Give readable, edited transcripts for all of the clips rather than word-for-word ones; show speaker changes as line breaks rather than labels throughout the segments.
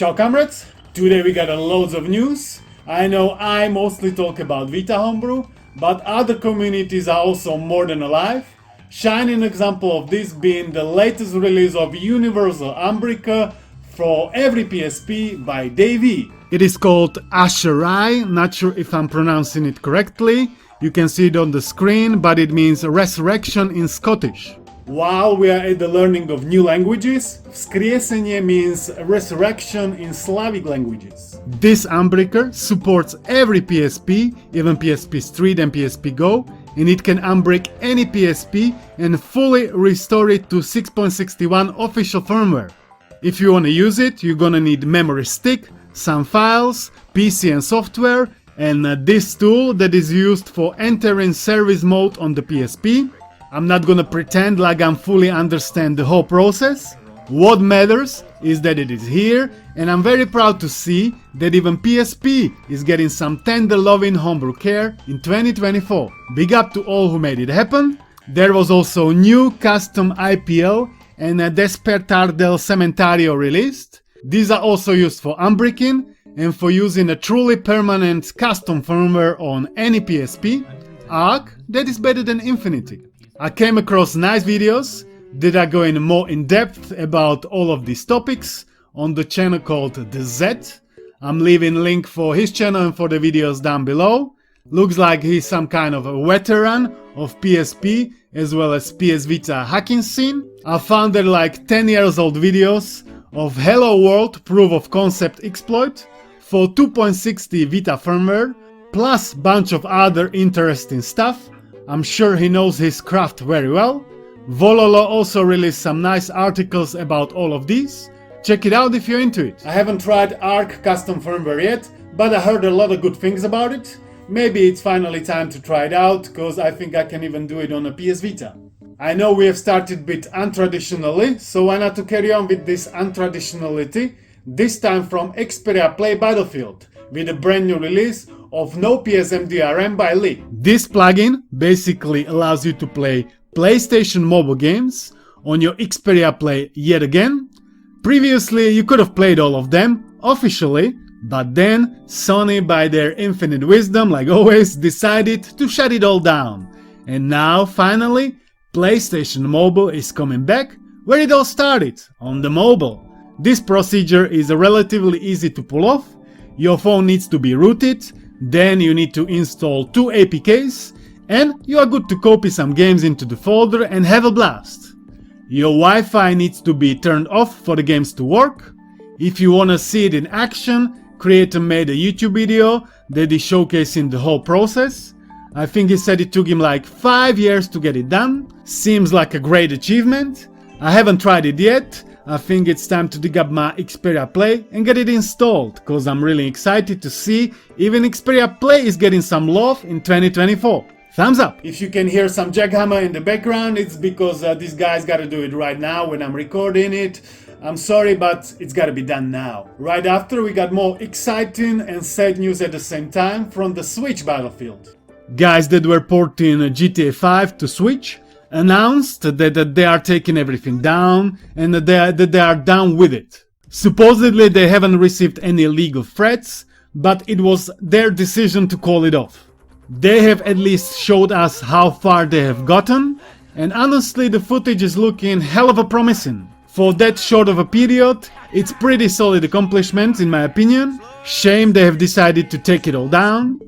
Ciao comrades, today we got loads of news. I know I mostly talk about Vita Homebrew, but other communities are also more than alive. Shining example of this being the latest release of Universal Unbricker for every PSP by Davey. It is called Asherai, not sure if I'm pronouncing it correctly. You can see it on the screen, but it means resurrection in Scottish. While we are at the learning of new languages, Vzkriesenie means resurrection in Slavic languages. This Unbricker supports every PSP, even PSP Street and PSP Go, and it can unbrick any PSP and fully restore it to 6.61 official firmware. If you want to use it, you're gonna need memory stick, some files, PC and software, and this tool that is used for entering service mode on the PSP. I'm not gonna pretend like I fully understand the whole process. What matters is that it is here, and I'm very proud to see that even PSP is getting some tender loving homebrew care in 2024. Big up to all who made it happen. There was also new custom IPL and a Despertar del Cementario released. These are also used for unbricking and for using a truly permanent custom firmware on any PSP. Arc, that is better than Infinity. I came across nice videos that are going more in depth about all of these topics on the channel called The Zet. I'm leaving a link for his channel and for the videos down below. Looks like he's some kind of a veteran of PSP as well as PS Vita hacking scene. I found there like 10 years old videos of Hello World proof of concept exploit for 2.60 Vita firmware plus bunch of other interesting stuff. I'm sure he knows his craft very well. Vololo also released some nice articles about all of these. Check it out if you're into it. I haven't tried Arc custom firmware yet, but I heard a lot of good things about it. Maybe it's finally time to try it out, cause I think I can even do it on a PS Vita. I know we have started a bit untraditionally, so why not to carry on with this untraditionality, this time from Xperia Play Battlefield, with a brand new release of NoPsmDrm by Lee. This plugin basically allows you to play PlayStation mobile games on your Xperia Play yet again. Previously you could have played all of them officially, but then Sony, by their infinite wisdom like always, decided to shut it all down. And now finally PlayStation Mobile is coming back where it all started, on the mobile. This procedure is relatively easy to pull off. Your phone needs to be rooted, then you need to install 2 APKs, and you are good to copy some games into the folder and have a blast. Your Wi-Fi needs to be turned off for the games to work. If you wanna see it in action, creator made a YouTube video that is showcasing the whole process. I think he said it took him like 5 years to get it done. Seems like a great achievement. I haven't tried it yet. I think it's time to dig up my Xperia Play and get it installed, cause I'm really excited to see even Xperia Play is getting some love in 2024. Thumbs up! If you can hear some jackhammer in the background, it's because this guy's gotta do it right now when I'm recording it. I'm sorry, but it's gotta be done now. Right after, we got more exciting and sad news at the same time from the Switch Battlefield. Guys that were porting GTA 5 to Switch announced that they are taking everything down and that they are done with it. Supposedly they haven't received any legal threats, but it was their decision to call it off. They have at least showed us how far they have gotten, and honestly the footage is looking hell of a promising. For that short of a period, it's pretty solid accomplishment in my opinion. Shame they have decided to take it all down.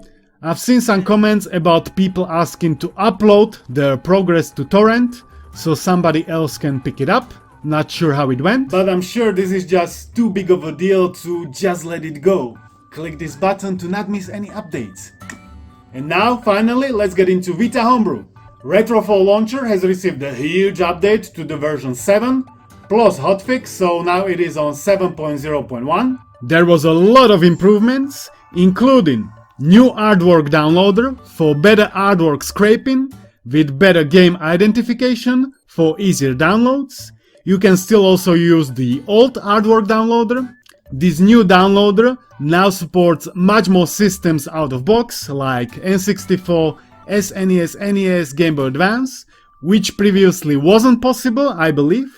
I've seen some comments about people asking to upload their progress to torrent so somebody else can pick it up. Not sure how it went, but I'm sure this is just too big of a deal to just let it go. Click this button to not miss any updates. And now finally let's get into Vita Homebrew. RetroFlow Launcher has received a huge update to the version 7 plus hotfix, so now it is on 7.0.1. There was a lot of improvements, including new artwork downloader for better artwork scraping with better game identification for easier downloads. You can still also use the old artwork downloader. This new downloader now supports much more systems out of box like N64, SNES, NES, Game Boy Advance, which previously wasn't possible, I believe.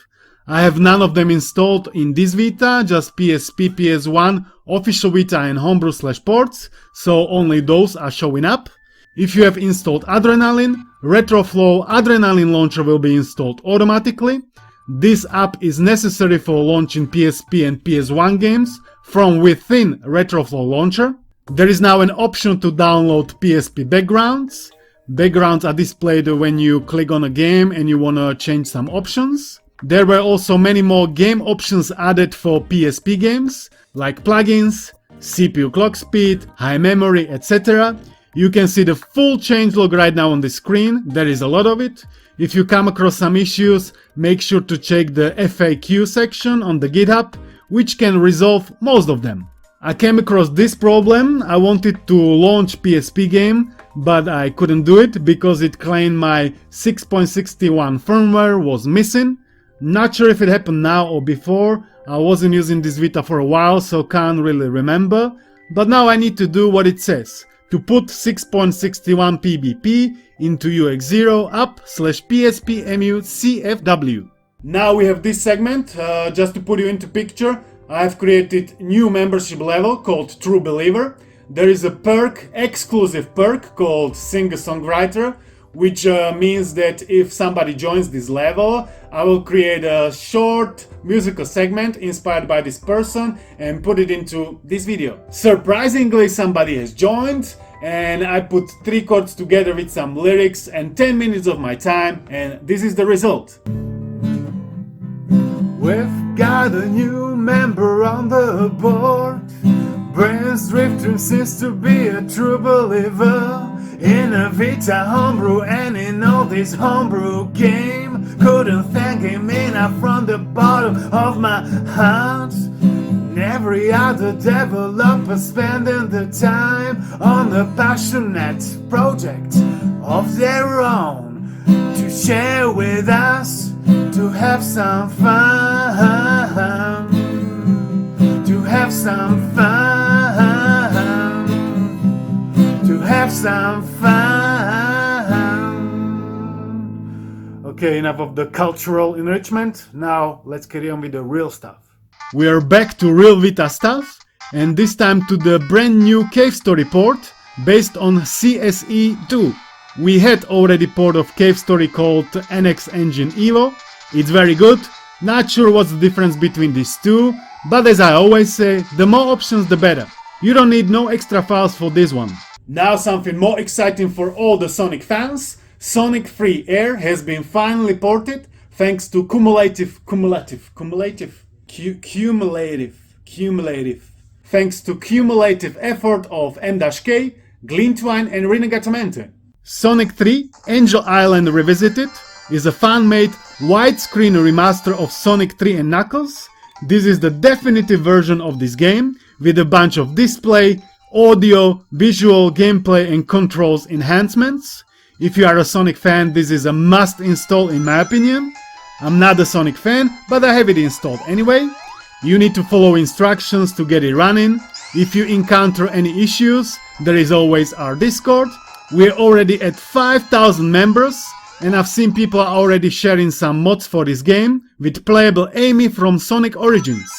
I have none of them installed in this Vita, just PSP, PS1, official Vita and homebrew/ports, so only those are showing up. If you have installed Adrenaline, RetroFlow Adrenaline Launcher will be installed automatically. This app is necessary for launching PSP and PS1 games from within RetroFlow Launcher. There is now an option to download PSP backgrounds. Backgrounds are displayed when you click on a game and you want to change some options. There were also many more game options added for PSP games, like plugins, CPU clock speed, high memory, etc. You can see the full changelog right now on the screen, there is a lot of it. If you come across some issues, make sure to check the FAQ section on the GitHub, which can resolve most of them. I came across this problem. I wanted to launch PSP game, but I couldn't do it because it claimed my 6.61 firmware was missing. Not sure if it happened now or before. I wasn't using this Vita for a while, so can't really remember. But now I need to do what it says, to put 6.61 PBP into UX0 up/PSPMU-CFW. Now we have this segment. Just to put you into picture, I have created new membership level called True Believer. There is a perk, exclusive perk called Singer-Songwriter, which means that if somebody joins this level, I will create a short musical segment inspired by this person and put it into this video. Surprisingly, somebody has joined, and I put 3 chords together with some lyrics and 10 minutes of my time, and this is the result. We've got a new member on the board. Brains drifting seems to be a true believer in a Vita homebrew and in all this homebrew game. Couldn't thank him enough from the bottom of my heart. And every other developer spending the time on a passionate project of their own to share with us, to have some fun, to have some fun, to have some fun. Okay, enough of the cultural enrichment. Now let's carry on with the real stuff. We are back to real Vita stuff, and this time to the brand new Cave Story port based on CSE2. We had already port of Cave Story called NX Engine Evo. It's very good. Not sure what's the difference between these two, but as I always say, the more options the better. You don't need no extra files for this one. Now something more exciting for all the Sonic fans. Sonic Free Air has been finally ported thanks to cumulative. Thanks to cumulative effort of M-K, Glintwine and Renegatamente. Sonic 3 Angel Island Revisited is a fan-made widescreen remaster of Sonic 3 and Knuckles. This is the definitive version of this game with a bunch of display, audio, visual, gameplay and controls enhancements. If you are a Sonic fan, this is a must install in my opinion. I'm not a Sonic fan, but I have it installed anyway. You need to follow instructions to get it running. If you encounter any issues, there is always our Discord. We're already at 5,000 members, and I've seen people are already sharing some mods for this game with playable Amy from Sonic Origins.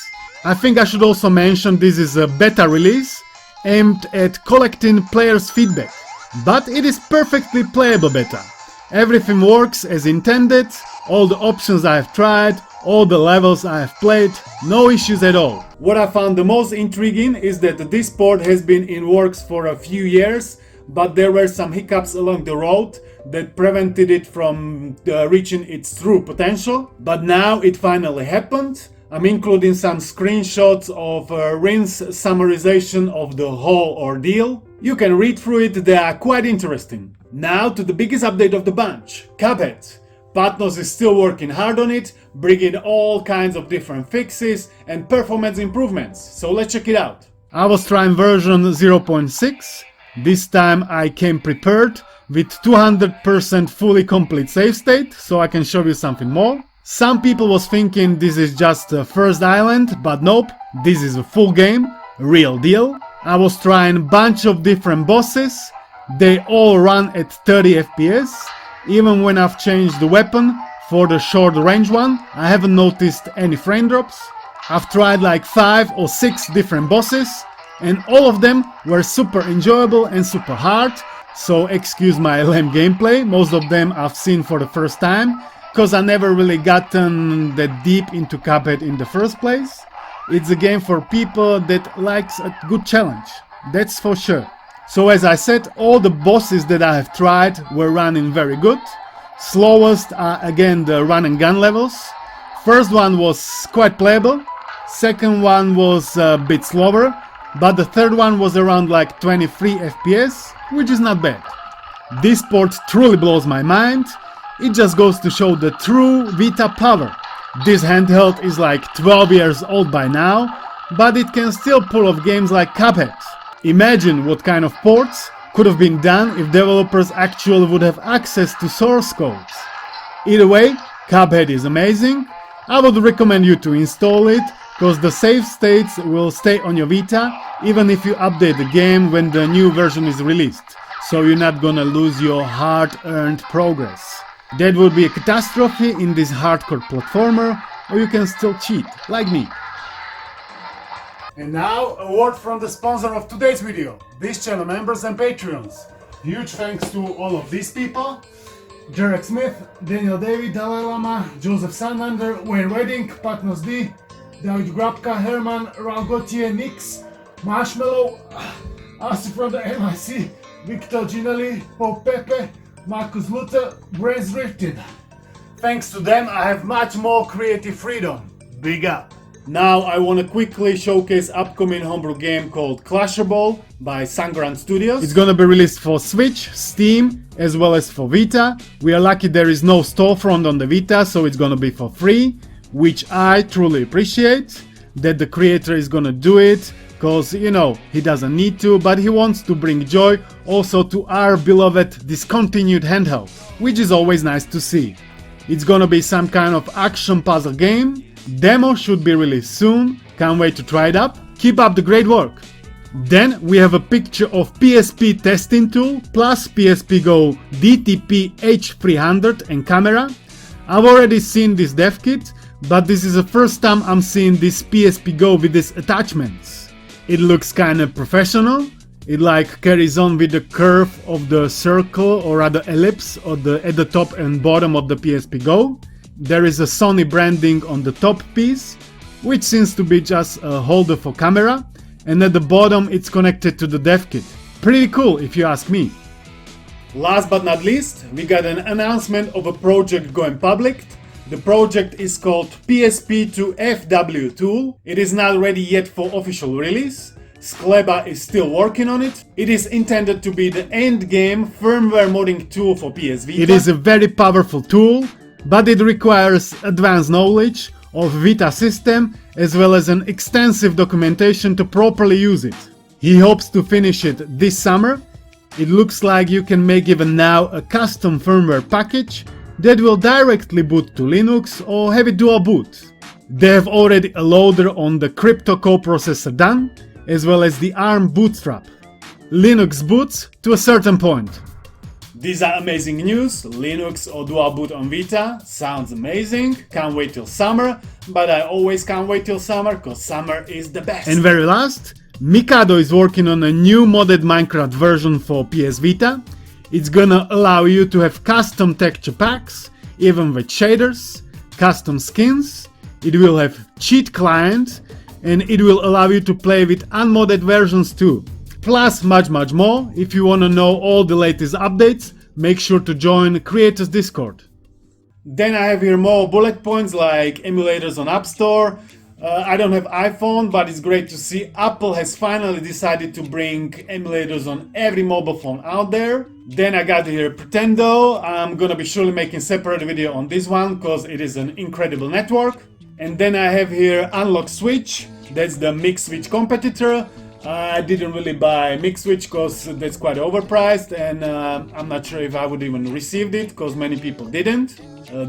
I think I should also mention this is a beta release aimed at collecting players' feedback, but it is perfectly playable beta. Everything works as intended, all the options I have tried, all the levels I have played, no issues at all. What I found the most intriguing is that this port has been in works for a few years, but there were some hiccups along the road that prevented it from reaching its true potential. But now it finally happened. I'm including some screenshots of Rin's summarization of the whole ordeal. You can read through it, they are quite interesting. Now to the biggest update of the bunch, Cuphead. Patnos is still working hard on it, bringing all kinds of different fixes and performance improvements, so let's check it out. I was trying version 0.6. This time I came prepared with 200% fully complete save state, so I can show you something more. Some people was thinking this is just the first island, but nope, this is a full game, real deal. I was trying bunch of different bosses, they all run at 30 FPS. Even when I've changed the weapon For the short range one, I haven't noticed any frame drops. I've tried like 5 or 6 different bosses, and all of them were super enjoyable and super hard, so excuse my lame gameplay. Most of them I've seen for the first time, cause I never really gotten that deep into Cuphead in the first place. It's a game for people that likes a good challenge, that's for sure. So as I said, all the bosses that I have tried were running very good. Slowest are again the run and gun levels. First one was quite playable, second one was a bit slower, but the third one was around like 23 FPS, which is not bad. This port truly blows my mind. It just goes to show the true Vita power. This handheld is like 12 years old by now, but it can still pull off games like Cuphead. Imagine what kind of ports could have been done if developers actually would have access to source codes. Either way, Cuphead is amazing. I would recommend you to install it, cause the save states will stay on your Vita even if you update the game when the new version is released, so you're not gonna lose your hard-earned progress. That would be a catastrophe in this hardcore platformer, or you can still cheat, like me. And now, a word from the sponsor of today's video, this channel members and Patreons. Huge thanks to all of these people: Jarek Smith, Daniel David, Dalaylama, Joseph Santander, Wayne Redding, PatnosD, Dawid Grabka, Herman, Raul Gauthier, mxrshmcllo, Asi from the MIC, Victor Ginelli, PopePepe, Marcus Luther, Brains Rifted. Thanks to them, I have much more creative freedom. Big up! Now I want to quickly showcase upcoming homebrew game called Clasherball by Santander Studios. It's gonna be released for Switch, Steam, as well as for Vita. We are lucky there is no storefront on the Vita, so it's gonna be for free, which I truly appreciate, that the creator is gonna do it, cause you know, he doesn't need to, but he wants to bring joy also to our beloved discontinued handheld, which is always nice to see. It's gonna be some kind of action puzzle game. Demo should be released soon, can't wait to try it up. Keep up the great work! Then we have a picture of PSP testing tool plus PSP Go DTP H300 and camera. I've already seen this dev kit, but this is the first time I'm seeing this PSP Go with these attachments. It looks kinda professional. It like carries on with the curve of the circle or rather ellipse at the top and bottom of the PSP Go. There is a Sony branding on the top piece, which seems to be just a holder for camera, and at the bottom it's connected to the dev kit. Pretty cool if you ask me. Last but not least, we got an announcement of a project going public. The project is called PSP to FW tool. It is not ready yet for official release. Skleba is still working on it. It is intended to be the end game firmware modding tool for PS Vita. It is a very powerful tool, but it requires advanced knowledge of Vita system as well as an extensive documentation to properly use it. He hopes to finish it this summer. It looks like you can make even now a custom firmware package that will directly boot to Linux or have it dual boot. They have already a loader on the crypto coprocessor done, as well as the ARM bootstrap. Linux boots to a certain point. These are amazing news. Linux or dual boot on Vita sounds amazing. Can't wait till summer, but I always can't wait till summer because summer is the best. And very last, Mikado is working on a new modded Minecraft version for PS Vita. It's gonna allow you to have custom texture packs, even with shaders, custom skins. It will have cheat client, and it will allow you to play with unmodded versions too. Plus much more. If you wanna know all the latest updates, make sure to join Creators Discord. Then I have here more bullet points like emulators on App Store. I don't have iPhone, but it's great to see Apple has finally decided to bring emulators on every mobile phone out there. Then I got here Pretendo. I'm gonna be surely making separate video on this one because it is an incredible network. And then I have here Unlock Switch. That's the Mix Switch competitor. I didn't really buy Mix Switch because that's quite overpriced, and I'm not sure if I would even received it because many people didn't.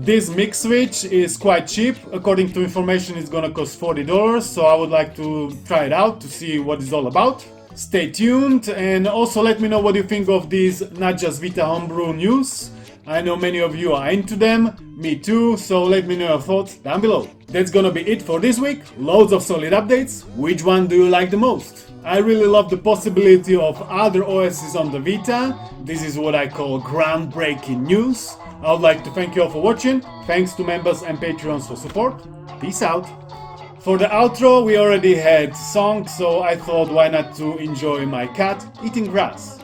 This Mix Switch is quite cheap. According to information, it's gonna cost $40, so I would like to try it out to see what it's all about. Stay tuned, and also let me know what you think of these not just Vita Homebrew news. I know many of you are into them. Me too, so let me know your thoughts down below. That's gonna be it for this week. Loads of solid updates. Which one do you like the most? I really love the possibility of other OSs on the Vita. This is what I call groundbreaking news. I would like to thank you all for watching. Thanks to members and Patreons for support. Peace out. For the outro, we already had song, so I thought why not to enjoy my cat eating grass.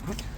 Good.